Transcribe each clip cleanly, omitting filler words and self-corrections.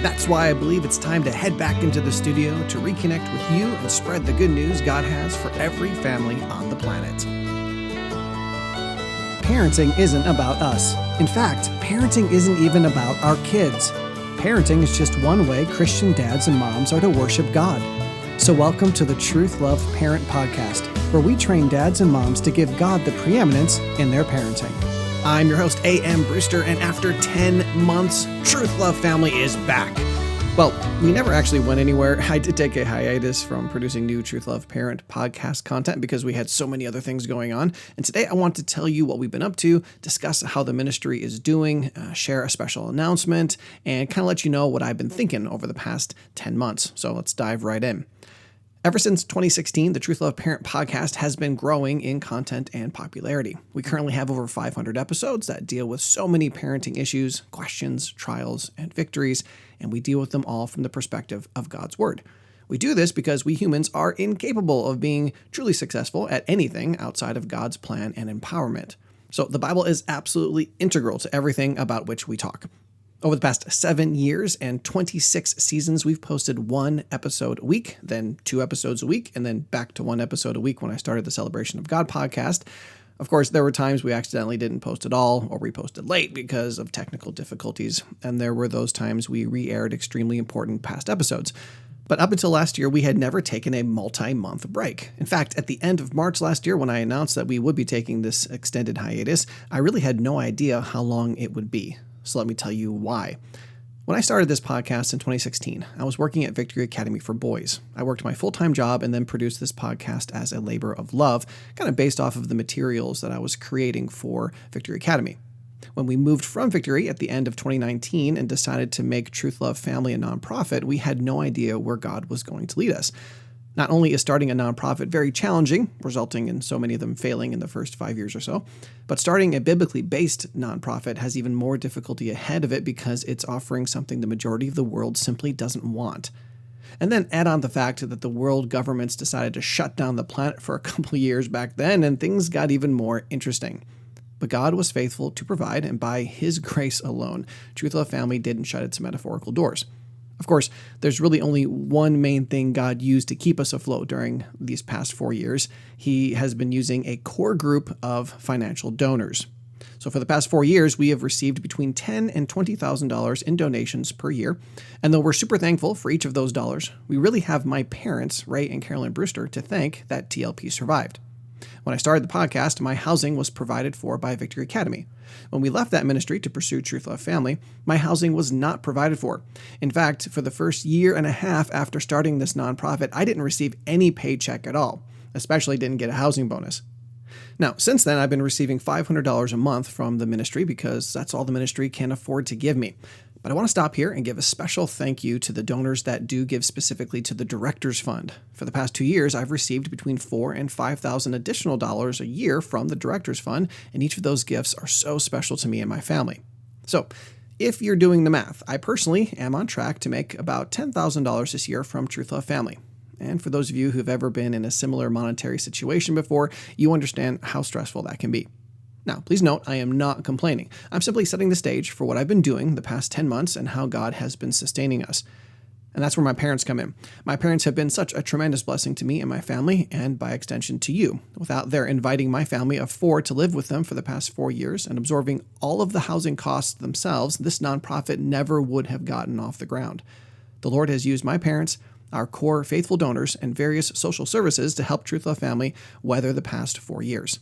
That's why I believe it's time to head back into the studio to reconnect with you and spread the good news God has for every family on the planet. Parenting isn't about us. In fact, parenting isn't even about our kids. Parenting is just one way Christian dads and moms are to worship God. So welcome to the Truth.Love.Parent podcast, where we train dads and moms to give God the preeminence in their parenting. I'm your host, A.M. Brewster, and after 10 months, Truth.Love.Family is back. Well, we never actually went anywhere. I did take a hiatus from producing new Truth.Love.Parent podcast content because we had so many other things going on. And today I want to tell you what we've been up to, discuss how the ministry is doing, share a special announcement, and kind of let you know what I've been thinking over the past 10 months. So let's dive right in. Ever since 2016, the Truth.Love.Parent podcast has been growing in content and popularity. We currently have over 500 episodes that deal with so many parenting issues, questions, trials, and victories, and we deal with them all from the perspective of God's Word. We do this because we humans are incapable of being truly successful at anything outside of God's plan and empowerment. So the Bible is absolutely integral to everything about which we talk. Over the past 7 years and 26 seasons, we've posted 1 episode a week, then 2 episodes a week, and then back to 1 episode a week when I started the Celebration of God podcast. Of course, there were times we accidentally didn't post at all or we posted late because of technical difficulties, and there were those times we re-aired extremely important past episodes. But up until last year, we had never taken a multi-month break. In fact, at the end of March last year, when I announced that we would be taking this extended hiatus, I really had no idea how long it would be. So let me tell you why. When I started this podcast in 2016, I was working at Victory Academy for Boys. I worked my full-time job and then produced this podcast as a labor of love, kind of based off of the materials that I was creating for Victory Academy. When we moved from Victory at the end of 2019 and decided to make Truth.Love.Family a nonprofit, we had no idea where God was going to lead us. Not only is starting a nonprofit very challenging, resulting in so many of them failing in the first 5 years or so, but starting a biblically based nonprofit has even more difficulty ahead of it because it's offering something the majority of the world simply doesn't want. And then add on the fact that the world governments decided to shut down the planet for a couple of years back then, and things got even more interesting. But God was faithful to provide, and by His grace alone, Truth.Love.Family didn't shut its metaphorical doors. Of course, there's really only one main thing God used to keep us afloat during these past 4 years. He has been using a core group of financial donors. So for the past 4 years, we have received between $10,000 and $20,000 in donations per year. And though we're super thankful for each of those dollars, we really have my parents, Ray and Carolyn Brewster, to thank that TLP survived. When I started the podcast, my housing was provided for by Victory Academy. When we left that ministry to pursue Truth.Love.Family, my housing was not provided for. In fact, for the first year and a half after starting this nonprofit, I didn't receive any paycheck at all, especially didn't get a housing bonus. Now, since then, I've been receiving $500 a month from the ministry because that's all the ministry can afford to give me. But I want to stop here and give a special thank you to the donors that do give specifically to the Directors Fund. For the past 2 years, I've received between $4,000 and $5,000 additional dollars a year from the Directors Fund, and each of those gifts are so special to me and my family. So, if you're doing the math, I personally am on track to make about $10,000 this year from Truth.Love.Family. And for those of you who've ever been in a similar monetary situation before, you understand how stressful that can be. Now, please note, I am not complaining. I'm simply setting the stage for what I've been doing the past 10 months and how God has been sustaining us. And that's where my parents come in. My parents have been such a tremendous blessing to me and my family, and by extension to you. Without their inviting my family of 4 to live with them for the past 4 years and absorbing all of the housing costs themselves, this nonprofit never would have gotten off the ground. The Lord has used my parents, our core faithful donors, and various social services to help Truth.Love.Family weather the past 4 years.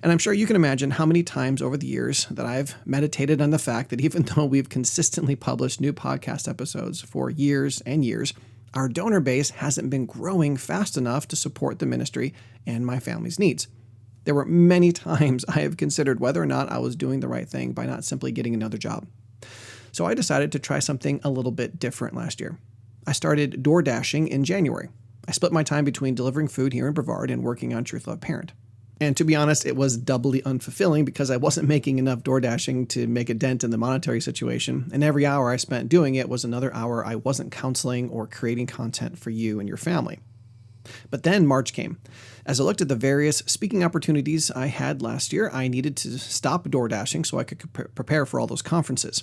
And I'm sure you can imagine how many times over the years that I've meditated on the fact that even though we've consistently published new podcast episodes for years and years, our donor base hasn't been growing fast enough to support the ministry and my family's needs. There were many times I have considered whether or not I was doing the right thing by not simply getting another job. So I decided to try something a little bit different last year. I started door dashing in January. I split my time between delivering food here in Brevard and working on Truth.Love.Parent. And to be honest, it was doubly unfulfilling because I wasn't making enough door dashing to make a dent in the monetary situation, and every hour I spent doing it was another hour I wasn't counseling or creating content for you and your family. But then March came. As I looked at the various speaking opportunities I had last year, I needed to stop door dashing so I could prepare for all those conferences.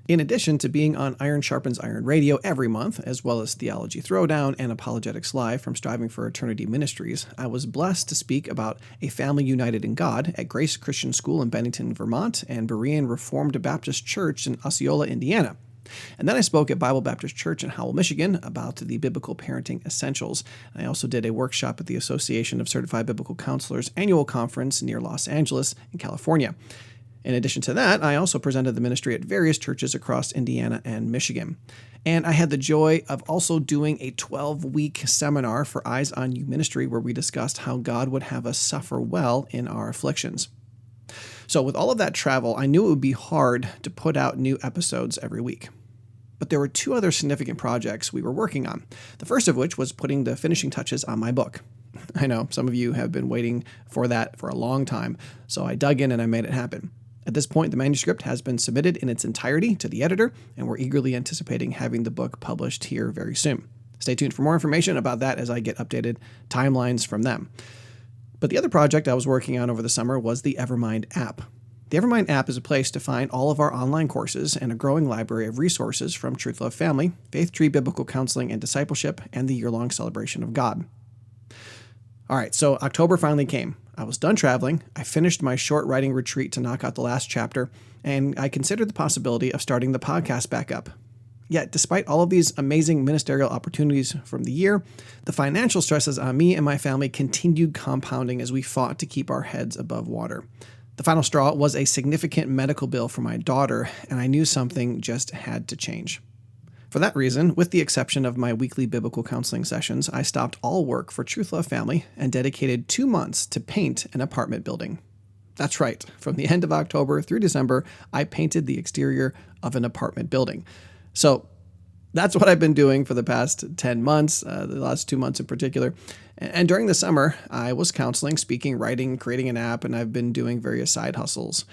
In addition to being on Iron Sharpens Iron Radio every month, as well as Theology Throwdown and Apologetics Live from Striving for Eternity Ministries, I was blessed to speak about a family united in God at Grace Christian School in Bennington, Vermont, and Berean Reformed Baptist Church in Osceola, Indiana. And then I spoke at Bible Baptist Church in Howell, Michigan about the biblical parenting essentials. I also did a workshop at the Association of Certified Biblical Counselors annual conference near Los Angeles in California. In addition to that, I also presented the ministry at various churches across Indiana and Michigan. And I had the joy of also doing a 12-week seminar for Eyes on You ministry where we discussed how God would have us suffer well in our afflictions. So with all of that travel, I knew it would be hard to put out new episodes every week. But there were two other significant projects we were working on, the first of which was putting the finishing touches on my book. I know some of you have been waiting for that for a long time, so I dug in and I made it happen. At this point, the manuscript has been submitted in its entirety to the editor, and we're eagerly anticipating having the book published here very soon. Stay tuned for more information about that as I get updated timelines from them. But the other project I was working on over the summer was the Evermind app. The Evermind app is a place to find all of our online courses and a growing library of resources from Truth.Love.Family, Faith Tree Biblical Counseling and Discipleship, and the year-long celebration of God. All right, so October finally came. I was done traveling, I finished my short writing retreat to knock out the last chapter, and I considered the possibility of starting the podcast back up. Yet, despite all of these amazing ministerial opportunities from the year, the financial stresses on me and my family continued compounding as we fought to keep our heads above water. The final straw was a significant medical bill for my daughter, and I knew something just had to change. For that reason, with the exception of my weekly biblical counseling sessions, I stopped all work for Truth.Love.Family and dedicated 2 months to paint an apartment building. That's right, from the end of October through December, I painted the exterior of an apartment building. So that's what I've been doing for the past 10 months, the last 2 months in particular. And during the summer, I was counseling, speaking, writing, creating an app, and I've been doing various side hustles.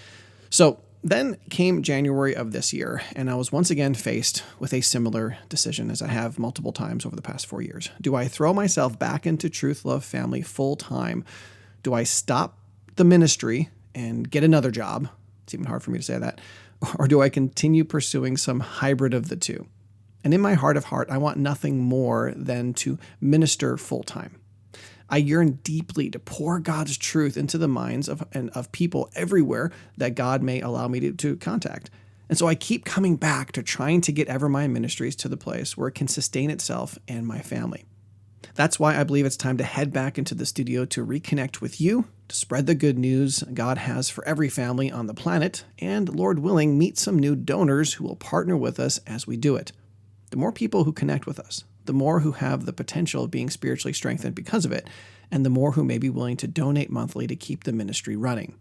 So then came January of this year, and I was once again faced with a similar decision as I have multiple times over the past 4 years. Do I throw myself back into Truth.Love.Family full time? Do I stop the ministry and get another job? It's even hard for me to say that. Or do I continue pursuing some hybrid of the two? And in my heart of heart, I want nothing more than to minister full time. I yearn deeply to pour God's truth into the minds of people everywhere that God may allow me to contact. And so I keep coming back to trying to get Evermind Ministries to the place where it can sustain itself and my family. That's why I believe it's time to head back into the studio to reconnect with you, to spread the good news God has for every family on the planet, and, Lord willing, meet some new donors who will partner with us as we do it. The more people who connect with us, the more who have the potential of being spiritually strengthened because of it, and the more who may be willing to donate monthly to keep the ministry running.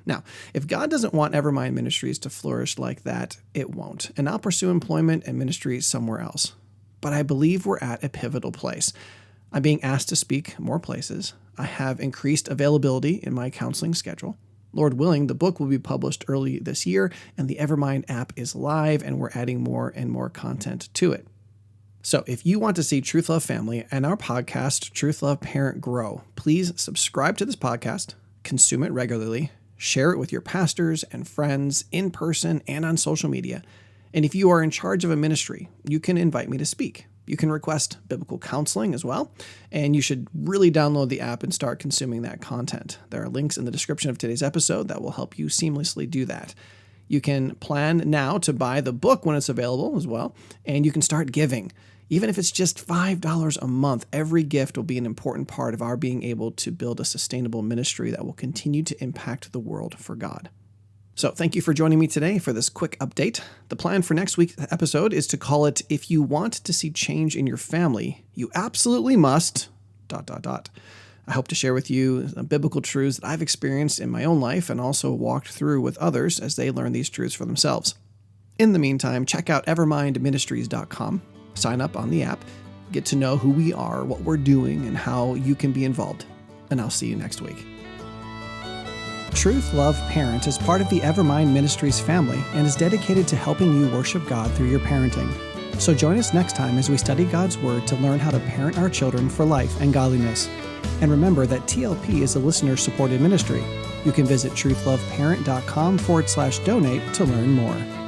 Now, if God doesn't want Evermind Ministries to flourish like that, it won't, and I'll pursue employment and ministry somewhere else. But I believe we're at a pivotal place. I'm being asked to speak more places. I have increased availability in my counseling schedule. Lord willing, the book will be published early this year, and the Evermind app is live, and we're adding more and more content to it. So if you want to see Truth.Love.Family and our podcast, Truth.Love.Parent, grow, please subscribe to this podcast, consume it regularly, share it with your pastors and friends in person and on social media. And if you are in charge of a ministry, you can invite me to speak. You can request biblical counseling as well, and you should really download the app and start consuming that content. There are links in the description of today's episode that will help you seamlessly do that. You can plan now to buy the book when it's available as well, and you can start giving. Even if it's just $5 a month, every gift will be an important part of our being able to build a sustainable ministry that will continue to impact the world for God. So thank you for joining me today for this quick update. The plan for next week's episode is to call it, If You Want to See Change in Your Family, You Absolutely Must... I hope to share with you biblical truths that I've experienced in my own life and also walked through with others as they learn these truths for themselves. In the meantime, check out evermindministries.com, sign up on the app, get to know who we are, what we're doing, and how you can be involved. And I'll see you next week. Truth.Love.Parent is part of the Evermind Ministries family and is dedicated to helping you worship God through your parenting. So join us next time as we study God's Word to learn how to parent our children for life and godliness. And remember that TLP is a listener-supported ministry. You can visit truth.loveparent.com/donate to learn more.